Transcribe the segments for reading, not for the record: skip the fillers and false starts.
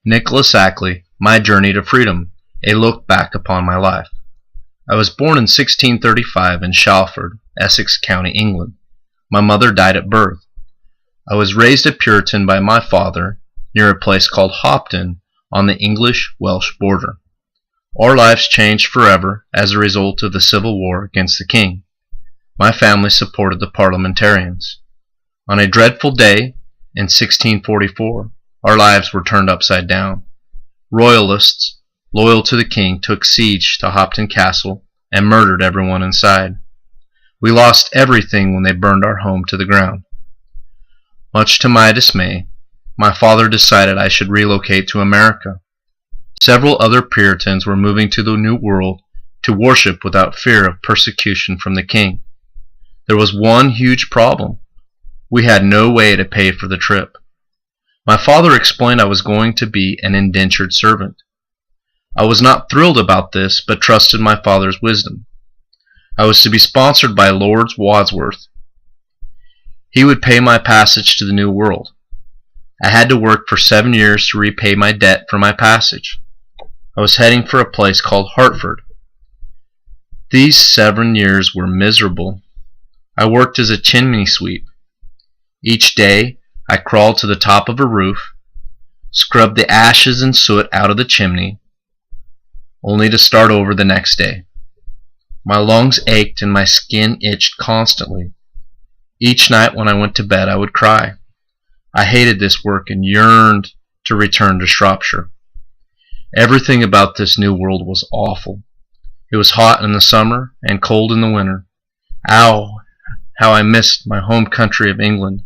Nicholas Ackley, My Journey to Freedom, A Look Back Upon My Life. I was born in 1635 in Shalford, Essex County, England. My mother died at birth. I was raised a Puritan by my father near a place called Hopton on the English-Welsh border. Our lives changed forever as a result of the Civil War against the king. My family supported the parliamentarians. On a dreadful day in 1644, our lives were turned upside down. Royalists, loyal to the king, took siege to Hopton Castle and murdered everyone inside. We lost everything when they burned our home to the ground. Much to my dismay, my father decided I should relocate to America. Several other Puritans were moving to the New World to worship without fear of persecution from the king. There was one huge problem. We had no way to pay for the trip. My father explained I was going to be an indentured servant. I was not thrilled about this, but trusted my father's wisdom. I was to be sponsored by Lord Wadsworth. He would pay my passage to the New World. I had to work for 7 years to repay my debt for my passage. I was heading for a place called Hartford. These 7 years were miserable. I worked as a chimney sweep. Each day, I crawled to the top of a roof, scrubbed the ashes and soot out of the chimney, only to start over the next day. My lungs ached and my skin itched constantly. Each night when I went to bed, I would cry. I hated this work and yearned to return to Shropshire. Everything about this new world was awful. It was hot in the summer and cold in the winter. Ow, how I missed my home country of England.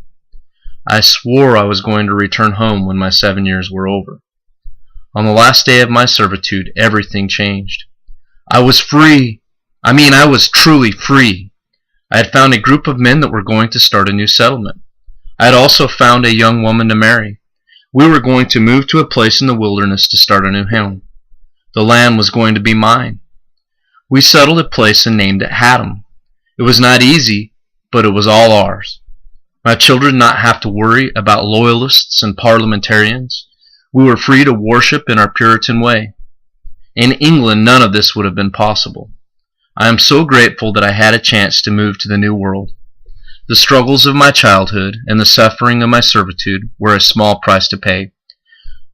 I swore I was going to return home when my 7 years were over. On the last day of my servitude, everything changed. I was free. I was truly free. I had found a group of men that were going to start a new settlement. I had also found a young woman to marry. We were going to move to a place in the wilderness to start a new home. The land was going to be mine. We settled a place and named it Haddam. It was not easy, but it was all ours. My children did not have to worry about loyalists and parliamentarians. We were free to worship in our Puritan way. In England, none of this would have been possible. I am so grateful that I had a chance to move to the New World. The struggles of my childhood and the suffering of my servitude were a small price to pay.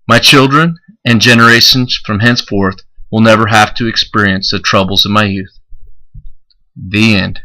My children and generations from henceforth will never have to experience the troubles of my youth. The end.